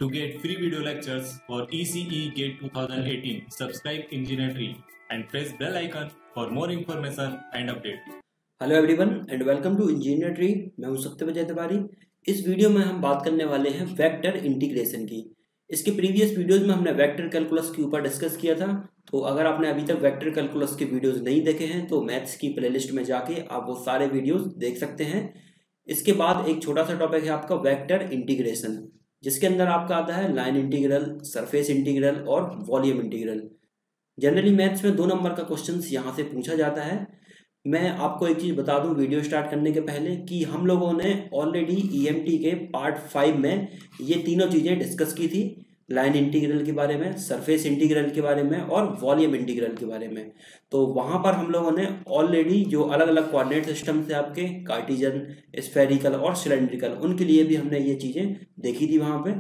To get free video lectures for ECE GATE 2018, subscribe Engineer Tree and press bell icon for more information and update. Hello everyone and welcome to engineer tree. मैं हूं सत्यविजय तिवारी। इस video में हम बात करने वाले हैं vector integration की। इसके प्रीवियस वीडियोस में हमने वेक्टर कैलकुलस के ऊपर डिस्कस किया था, तो अगर आपने अभी तक वेक्टर कैलकुलस के वीडियोस नहीं देखे हैं तो मैथ्स की प्लेलिस्ट में जाके आप वो सारे वीडियोस देख सकते हैं। इसके बाद एक छोटा सा टॉपिक है आपका वेक्टर इंटीग्रेशन, जिसके अंदर आपका आता है लाइन इंटीग्रल, सरफेस इंटीग्रल और वॉल्यूम इंटीग्रल। जनरली मैथ्स में 2 नंबर का क्वेश्चन यहाँ से पूछा जाता है। मैं आपको एक चीज़ बता दूं वीडियो स्टार्ट करने के पहले कि हम लोगों ने ऑलरेडी ईएमटी के पार्ट 5 में ये तीनों चीज़ें डिस्कस की थी, लाइन इंटीग्रल के बारे में, सरफेस इंटीग्रल के बारे में और वॉल्यूम इंटीग्रल के बारे में। तो वहाँ पर हम लोगों ने ऑलरेडी जो अलग अलग कोऑर्डिनेट सिस्टम से आपके कार्टेशियन, स्फेरिकल और सिलेंड्रिकल, उनके लिए भी हमने ये चीज़ें देखी थी वहाँ पे।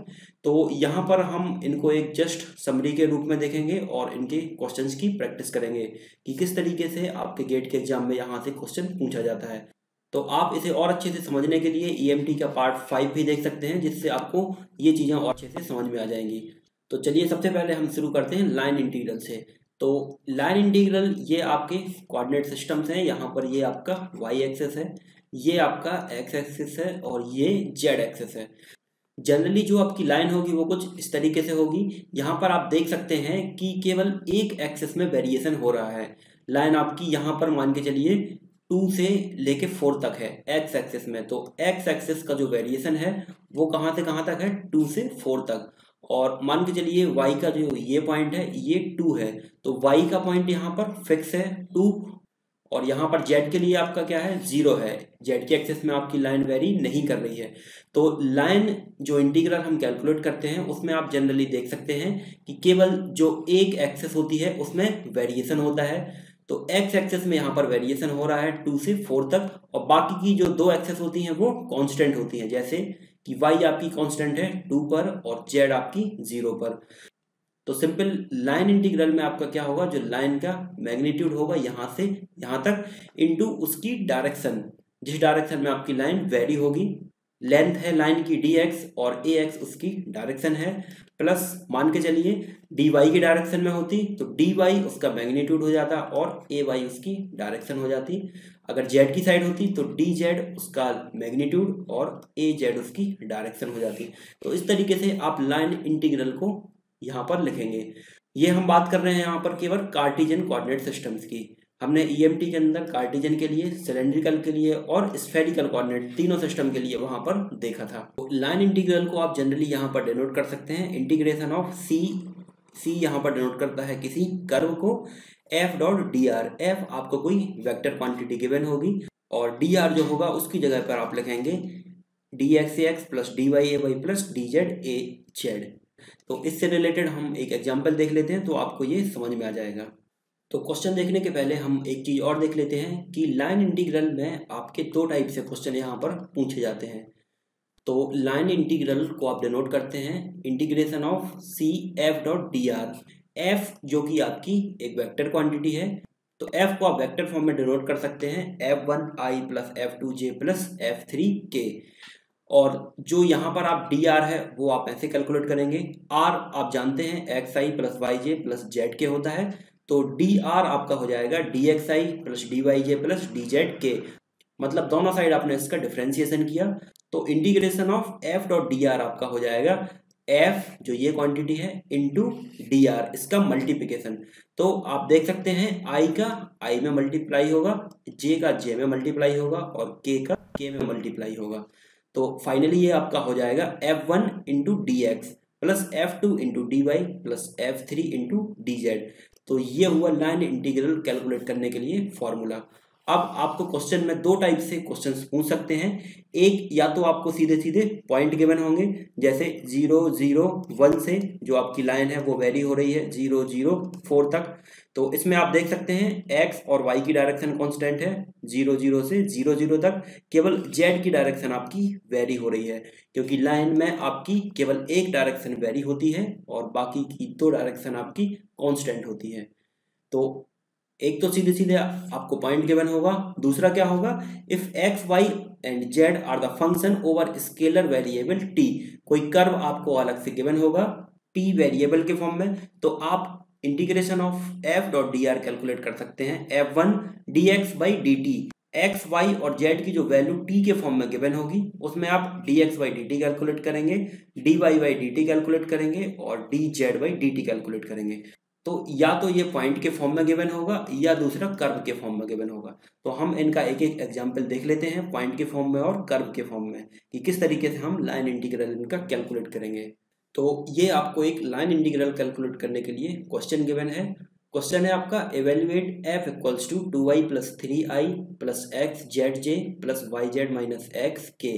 तो यहाँ पर हम इनको एक जस्ट समरी के रूप में देखेंगे और इनके क्वेश्चंस की प्रैक्टिस करेंगे कि किस तरीके से आपके गेट के एग्जाम में यहाँ से क्वेश्चन पूछा जाता है। तो आप इसे और अच्छे से समझने के लिए ईएमटी का पार्ट 5 भी देख सकते हैं, जिससे आपको ये चीज़ें और अच्छे से समझ में आ जाएंगी। तो चलिए सबसे पहले हम शुरू करते हैं लाइन इंटीग्रल से। तो लाइन इंटीग्रल ये आपके कोऑर्डिनेट सिस्टम्स हैं। यहाँ पर ये आपका वाई एक्सिस है, ये आपका एक्स एक्सिस है और ये जेड एक्सिस है। जनरली जो आपकी लाइन होगी वो कुछ इस तरीके से होगी। यहाँ पर आप देख सकते हैं कि केवल एक एक्सिस में वेरिएशन हो रहा है। लाइन आपकी यहाँ पर मान के चलिए 2 से लेके 4 तक है एक्स एक्सिस में। तो एक्स एक्सिस का जो वेरिएशन है वो कहाँ से कहाँ तक है, 2 से 4 तक। और मान के चलिए वाई का जो ये पॉइंट है ये 2 है, तो वाई का पॉइंट यहाँ पर फिक्स है 2। और यहाँ पर जेड के लिए आपका क्या है, 0 है। जेड के एक्सिस में आपकी लाइन वेरी नहीं कर रही है। तो लाइन जो इंटीग्रल हम कैलकुलेट करते हैं उसमें आप जनरली देख सकते हैं कि केवल जो एक एक्सिस होती है उसमें वेरिएशन होता है। तो एक्स एक्सिस में यहाँ पर वेरिएशन हो रहा है 2 से 4 तक, और बाकी की जो 2 एक्सिस होती हैं वो कांस्टेंट होती हैं, जैसे कि वाई आपकी कांस्टेंट है 2 पर और जेड आपकी 0 पर। तो सिंपल लाइन इंटीग्रल में आपका क्या होगा, जो लाइन का मैग्नीट्यूड होगा यहाँ से यहाँ तक इनटू उसकी डायरेक्शन, जिस डायरेक्शन में आपकी लाइन वेरी होगी। लेंथ है लाइन की dx और ax उसकी डायरेक्शन है, प्लस मान के चलिए dy की डायरेक्शन में होती तो dy उसका मैग्नीट्यूड हो जाता और ay उसकी डायरेक्शन हो जाती। अगर z की साइड होती तो dz उसका मैग्नीट्यूड और az उसकी डायरेक्शन हो जाती। तो इस तरीके से आप लाइन इंटीग्रल को यहाँ पर लिखेंगे। ये हम बात कर रहे हैं यहाँ पर केवल कार्टेशियन कोऑर्डिनेट सिस्टम्स की। हमने ईएमटी के अंदर कार्टेशियन के लिए, सिलेंड्रिकल के लिए और स्फेरिकल कोऑर्डिनेट तीनों सिस्टम के लिए वहां पर देखा था। तो लाइन इंटीग्रल को आप जनरली यहाँ पर डिनोट कर सकते हैं इंटीग्रेशन ऑफ सी यहाँ पर डिनोट करता है किसी कर्व को, F dot d r. F आपको कोई वेक्टर क्वांटिटी गिवन होगी और डी आर जो होगा उसकी जगह पर आप लिखेंगे d x a x plus d y a y plus d z a z. तो इससे रिलेटेड हम एक एग्जाम्पल देख लेते हैं तो आपको ये समझ में आ जाएगा। तो क्वेश्चन देखने के पहले हम एक चीज़ और देख लेते हैं कि लाइन इंटीग्रल में आपके 2 टाइप से क्वेश्चन यहाँ पर पूछे जाते हैं। तो लाइन इंटीग्रल को आप डिनोट करते हैं integration of c f dot d r. F जो कि आपकी एक वेक्टर क्वांटिटी है, तो एफ को आप वेक्टर फॉर्म में डिनोट कर सकते हैं f1i plus f2j plus f3k। और जो यहाँ पर आप डी आर है वो आप ऐसे कैलकुलेट करेंगे। आर आप जानते हैं एक्स आई प्लस वाई जे प्लस जेड के होता है, तो डी आर आपका हो जाएगा डी एक्स आई प्लस डी वाई जे प्लस डी जेड के। मतलब दोनों साइड आपने इसका डिफ्रेंसिएशन किया, तो integration of f dot d are आपका हो जाएगा एफ जो ये क्वांटिटी है इंटू डी आर, इसका मल्टीप्लिकेशन। तो आप देख सकते हैं आई का आई में मल्टीप्लाई होगा, जे का जे में मल्टीप्लाई होगा और के का के में मल्टीप्लाई होगा। तो फाइनली ये आपका हो जाएगा f1 into d x plus f2 into d y plus f3 into d z. तो ये हुआ लाइन इंटीग्रल कैलकुलेट करने के लिए फॉर्मूला। अब आपको क्वेश्चन में 2 टाइप से क्वेश्चंस पूछ सकते हैं। एक, या तो आपको सीधे सीधे पॉइंट गिवन होंगे, जैसे 0 0 1 से जो आपकी लाइन है वो वेरी हो रही है 0 0 4 तक। तो इसमें आप देख सकते हैं x और y की डायरेक्शन कांस्टेंट है 0 0 से 0 0 तक। केवल z की डायरेक्शन आपकी वेरी हो रही है, क्योंकि लाइन में आपकी केवल एक डायरेक्शन वेरी होती है और बाकी की 2 डायरेक्शन आपकी कांस्टेंट होती है। तो एक तो सीधे सीधे आपको पॉइंट गिवन होगा, दूसरा क्या होगा, if x y and z are the function over scalar variable t. कोई कर्व आपको अलग से गिवन होगा t वेरिएबल के फॉर्म में, तो आप integration of f dot d are calculate कर सकते हैं f1 dx by dt। x, y और z की जो वैल्यू t के फॉर्म में गिवन होगी उसमें आप dx बाई dt कैलकुलेट करेंगे, dy बाई dt कैलकुलेट करेंगे और dz बाई dt कैलकुलेट करेंगे। तो या तो ये पॉइंट के फॉर्म में गिवन होगा या दूसरा कर्व के फॉर्म में गिवन होगा। तो हम इनका एक एक एग्जांपल देख लेते हैं पॉइंट के फॉर्म में और कर्व के फॉर्म में कि किस तरीके से हम लाइन इंटीग्रल इनका कैलकुलेट करेंगे। तो ये आपको एक लाइन इंटीग्रल कैलकुलेट करने के लिए क्वेश्चन गिवन है। क्वेश्चन है आपका evaluate f equals to 2y plus 3i plus x z j plus y z minus x k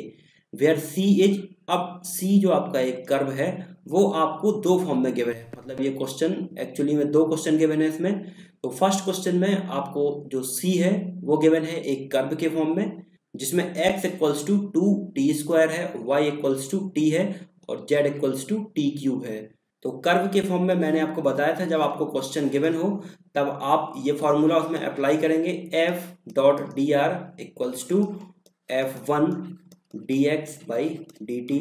where c is. अब c जो आपका एक कर्व है वो आपको दो फॉर्म में गिवन है, मतलब ये क्वेश्चन एक्चुअली में दो क्वेश्चन गिवन है इसमें। तो फर्स्ट क्वेश्चन में आपको जो c है वो गिवन है एक कर्व के फॉर्म में जिसमें x इक्वल्स टू 2t² है, y इक्वल्स टू t है और z इक्वल्स टू t³ है। तो कर्व के फॉर्म में मैंने आपको बताया था जब आपको क्वेश्चन गिवन हो तब आप ये फॉर्मूला उसमें अप्लाई करेंगे, f dot d r equals to f1 dx by dt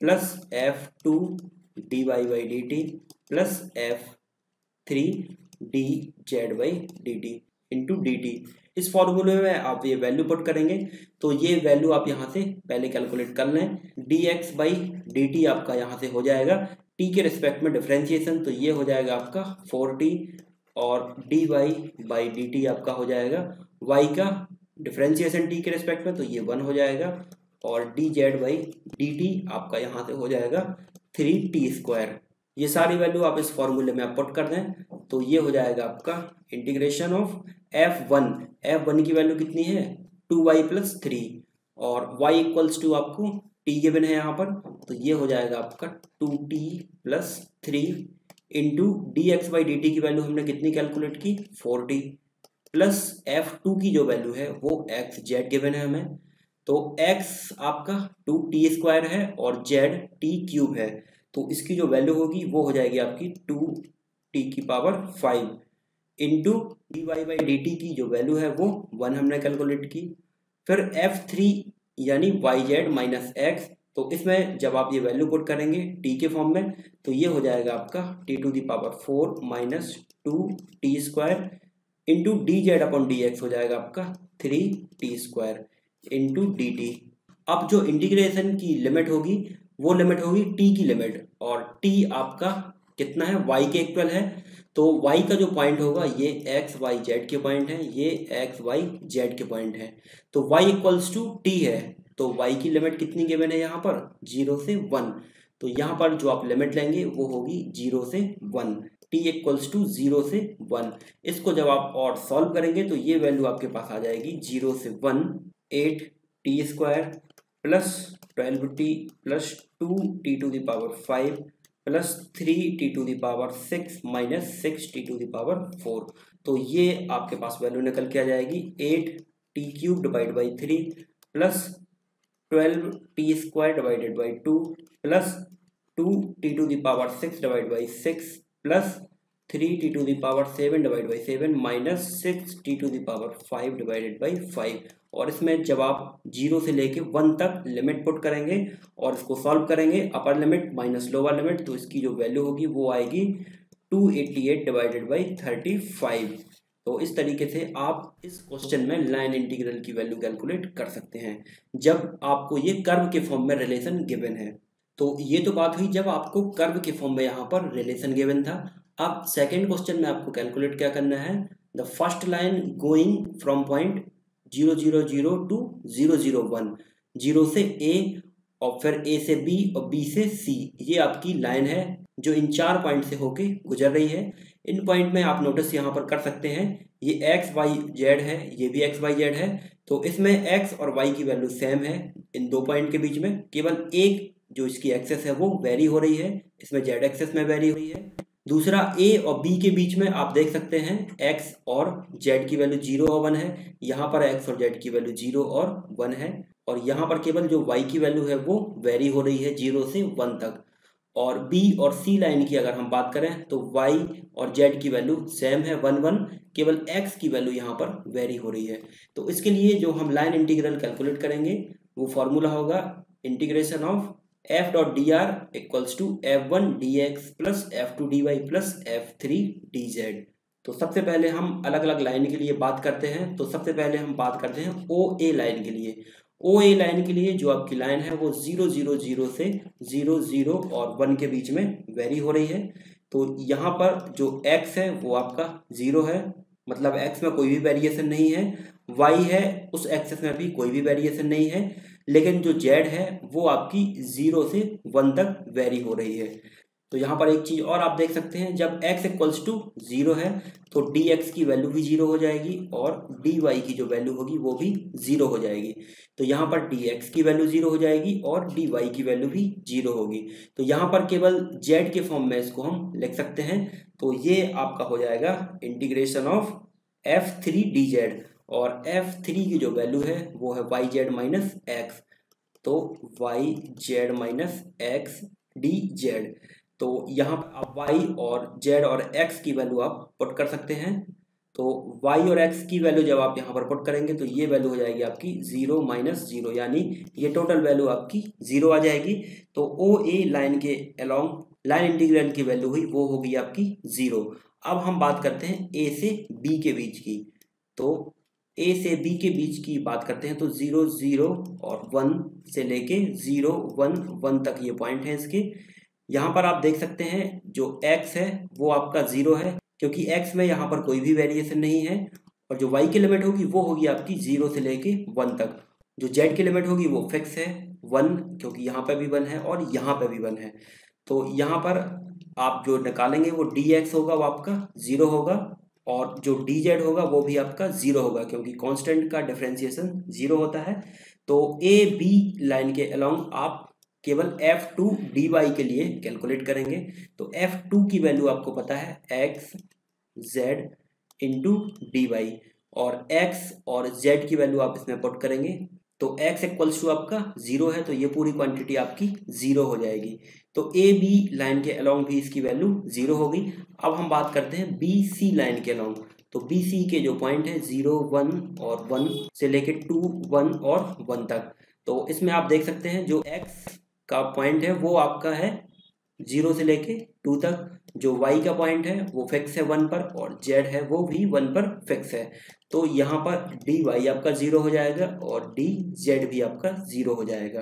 plus f2 dy by dt plus f3 dz by dt into dt। इस फॉर्मूले में आप ये वैल्यू पुट करेंगे तो ये वैल्यू आप यहाँ से पहले कैलकुलेट कर लें। dx बाई dt आपका यहाँ से हो जाएगा t के रिस्पेक्ट में डिफरेंशिएशन, तो ये हो जाएगा आपका 4t और dy बाई dt आपका हो जाएगा y का डिफरेंशिएशन t के रिस्पेक्ट में, तो ये 1 हो जाएगा और dz बाई dt आपका यहाँ से हो जाएगा 3t²। ये सारी वैल्यू आप इस फॉर्मूले में आप पुट कर दें तो ये हो जाएगा आपका इंटीग्रेशन ऑफ f1 की वैल्यू कितनी है 2y प्लस 3 और y इक्वल्स टू आपको t गिवन है यहाँ पर, तो ये हो जाएगा आपका 2t plus 3 into dx by dt की वैल्यू हमने कितनी कैलकुलेट की 4t प्लस f2 की जो वैल्यू है वो xz गिवन है हमें, तो x आपका 2t² है और z t³ है, तो इसकी जो वैल्यू होगी वो हो जाएगी आपकी 2t⁵ into dy by dt की जो वैल्यू है वो 1 हमने कैलकुलेट की। फिर f3 यानी yz माइनस x, तो इसमें जब आप ये वैल्यू पुट करेंगे t के फॉर्म में तो ये हो जाएगा आपका t⁴ minus 2t² into dz upon dx हो जाएगा आपका 3t² इंटू dt। अब जो इंटीग्रेशन की लिमिट होगी वो लिमिट होगी t की लिमिट और t आपका कितना है y के इक्वल है, तो y का जो पॉइंट होगा ये x y z के पॉइंट है, ये x y z के पॉइंट है, तो y इक्वल्स टू t है, तो y की लिमिट कितनी गिवन है यहाँ पर 0 से 1, तो यहाँ पर जो आप लिमिट लेंगे वो होगी 0 से 1, t इक्वल्स टू 0 से 1। इसको जब आप और सॉल्व करेंगे तो ये वैल्यू आपके पास आ जाएगी 0 से 1 8t² plus 12t plus 2t⁵ plus 3t⁶ minus 6t⁴, तो ये आपके पास वैल्यू निकल के आ जाएगी 8t³ divide by 3 plus 12t² divided by 2 plus 2t⁶ divide by 6 plus 3t⁵ divide by 7 minus 6t⁵ divided by 5। और इसमें जब आप 0 से लेके 1 तक लिमिट पुट करेंगे और इसको सॉल्व करेंगे upper limit minus lower limit, तो इसकी जो वैल्यू होगी वो आएगी 288 डिवाइडेड बाई 35। तो इस तरीके से आप इस क्वेश्चन में लाइन इंटीग्रल की वैल्यू कैलकुलेट कर सकते हैं जब आपको ये कर्व के फॉर्म में रिलेशन गिवन है। तो ये तो बात हुई जब आपको कर्व के फॉर्म में यहाँ पर रिलेशन गिवन था। अब सेकेंड क्वेश्चन में आपको कैलकुलेट क्या करना है, the first line going from point 0 0 0 to 0 0 1, 0 से A और फिर A से B और B से C, ये आपकी लाइन है जो इन 4 पॉइंट से होके गुजर रही है। इन पॉइंट में आप नोटिस यहाँ पर कर सकते हैं ये x y z है, ये भी x y z है, तो इसमें x और y की वैल्यू सेम है इन दो पॉइंट के बीच में, केवल एक जो इसकी एक्सेस है वो वेरी हो रही है, इसमें z एक्सेस में वेरी हो रही है। दूसरा a और b के बीच में आप देख सकते हैं x और z की वैल्यू 0 और 1 है, यहाँ पर x और z की वैल्यू 0 और 1 है, और यहाँ पर केवल जो y की वैल्यू है वो वेरी हो रही है 0 से 1 तक। और b और c लाइन की अगर हम बात करें तो y और z की वैल्यू सेम है 1 1, केवल x की वैल्यू यहाँ पर वेरी हो रही है। तो इसके लिए जो हम लाइन इंटीग्रल कैलकुलेट करेंगे वो फॉर्मूला होगा integration of f dot d r equals to F1 dx plus F2 dy plus F3 dz। तो सबसे पहले हम अलग अलग लाइन के लिए बात करते हैं। तो सबसे पहले हम बात करते हैं OA लाइन के लिए। OA लाइन के लिए जो आपकी लाइन है वो 0 0 0 से 0 0 और 1 के बीच में वेरी हो रही है। तो यहाँ पर जो x है वो आपका 0 है, मतलब x में कोई भी वेरिएशन नहीं है। y है उस एक्सेस में भी कोई भी वेरिएशन नहीं है, लेकिन जो z है वो आपकी 0 से 1 तक वेरी हो रही है। तो यहाँ पर एक चीज और आप देख सकते हैं, जब x इक्वल्स टू 0 है तो dx की वैल्यू भी 0 हो जाएगी और dy की जो वैल्यू होगी वो भी 0 हो जाएगी। तो यहाँ पर dx की वैल्यू 0 हो जाएगी और dy की वैल्यू भी 0 होगी। तो यहाँ पर केवल z के फॉर्म में इसको हम लिख सकते हैं। तो ये आपका हो जाएगा इंटीग्रेशन ऑफ F3 dz, और F3 की जो वैल्यू है वो है yz माइनस एक्स। तो yz माइनस एक्स dz। तो यहाँ आप y और z और x की वैल्यू आप पुट कर सकते हैं। तो y और x की वैल्यू जब आप यहाँ पर पुट करेंगे तो ये वैल्यू हो जाएगी आपकी 0 माइनस 0, यानी ये टोटल वैल्यू आपकी 0 आ जाएगी। तो OA लाइन के अलोंग लाइन इंटीग्रल की वैल्यू हुई वो होगी आपकी 0। अब हम बात करते हैं A से B के बीच की। तो A से B के बीच की बात करते हैं तो 0 0 और 1 से लेके 0 1 1 तक ये पॉइंट है इसके। यहाँ पर आप देख सकते हैं जो x है वो आपका 0 है, क्योंकि x में यहाँ पर कोई भी वेरिएशन नहीं है। और जो y की लिमिट होगी वो होगी आपकी 0 से लेके 1 तक। जो z की लिमिट होगी वो फिक्स है 1, क्योंकि यहाँ पे भी 1 है और यहाँ पे भी 1 है। तो यहाँ पर आप जो निकालेंगे वो dx होगा वो आपका 0 होगा, और जो dz होगा वो भी आपका 0 होगा, क्योंकि कांस्टेंट का डिफरेंशिएशन 0 होता है। तो ए बी लाइन के अलोंग आप केवल F2 dy के लिए कैलकुलेट करेंगे। तो F2 की वैल्यू आपको पता है x z इंटू dy, और x और z की वैल्यू आप इसमें पुट करेंगे। तो x इक्वल्स टू आपका 0 है, तो ये पूरी क्वांटिटी आपकी 0 हो जाएगी। तो ए बी लाइन के अलोंग भी इसकी वैल्यू 0 होगी। अब हम बात करते हैं बी सी लाइन के अलोंग। तो बी सी के जो पॉइंट है 0 1 और 1 से लेके 2 1 और 1 तक। तो इसमें आप देख सकते हैं जो x का पॉइंट है वो आपका है 0 से लेके 2 तक। जो y का पॉइंट है वो फिक्स है 1 पर, और z है वो भी 1 पर फिक्स है। तो यहाँ पर dy आपका 0 हो जाएगा और dz भी आपका 0 हो जाएगा।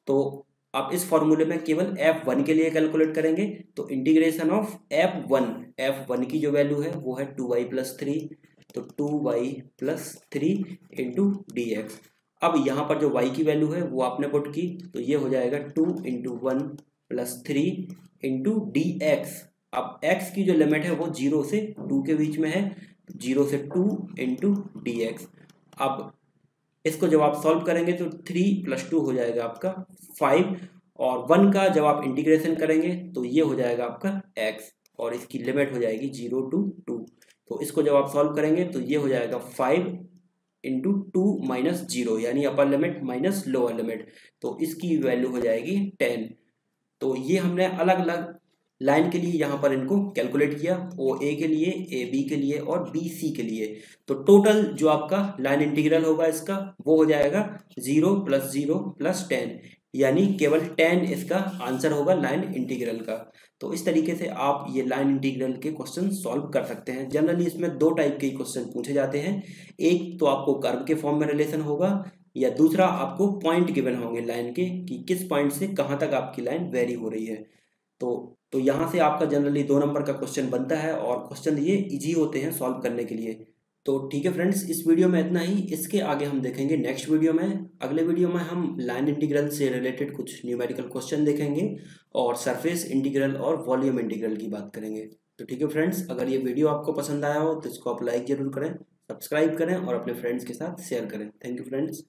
तो आप इस फॉर्मूले में केवल F1 के लिए कैलकुलेट करेंगे। तो इंटीग्रेशन ऑफ F1 की जो वैल्यू है वो है 2y प्लस 3। तो 2y प्लस 3 इंटू dx। अब यहाँ पर जो y की वैल्यू है वो आपने पुट की, तो ये हो जाएगा 2 इंटू 1 प्लस 3 इंटू dx। अब x की जो लिमिट है वो 0 से 2 के बीच में है, 0 से 2 इंटू dx। अब इसको जब आप सॉल्व करेंगे तो 3 प्लस 2 हो जाएगा आपका 5, और 1 का जब आप इंटीग्रेशन करेंगे तो ये हो जाएगा आपका x, और इसकी लिमिट हो जाएगी 0 to 2। तो इसको जब आप सॉल्व करेंगे तो ये हो जाएगा 5 इंटू 2 माइनस 0, यानी upper limit minus lower limit. तो इसकी वैल्यू हो जाएगी 10। तो ये हमने अलग अलग लाइन के लिए यहाँ पर इनको कैलकुलेट किया, OA के लिए, AB के लिए और BC के लिए। तो टोटल जो आपका लाइन इंटीग्रल होगा इसका वो हो जाएगा 0 प्लस 0 प्लस 10, यानी केवल 10 इसका आंसर होगा लाइन इंटीग्रल का। तो इस तरीके से आप ये लाइन इंटीग्रल के क्वेश्चन सॉल्व कर सकते हैं। जनरली इसमें 2 टाइप के क्वेश्चन पूछे जाते हैं, एक तो आपको कर्व के फॉर्म में रिलेशन होगा, या दूसरा आपको पॉइंट गिवन होंगे लाइन के कि किस पॉइंट से कहाँ तक आपकी लाइन वेरी हो रही है। तो यहाँ से आपका जनरली 2 नंबर का क्वेश्चन बनता है, और क्वेश्चन ये इजी होते हैं सॉल्व करने के लिए। तो ठीक है फ्रेंड्स, इस वीडियो में इतना ही। इसके आगे हम देखेंगे नेक्स्ट वीडियो में। अगले वीडियो में हम लाइन इंटीग्रल से रिलेटेड कुछ न्यूमेरिकल क्वेश्चन देखेंगे, और सरफेस इंटीग्रल और वॉल्यूम इंटीग्रल की बात करेंगे। तो ठीक है फ्रेंड्स, अगर ये वीडियो आपको पसंद आया हो तो इसको आप लाइक जरूर करें, सब्सक्राइब करें और अपने फ्रेंड्स के साथ शेयर करें। Thank you friends.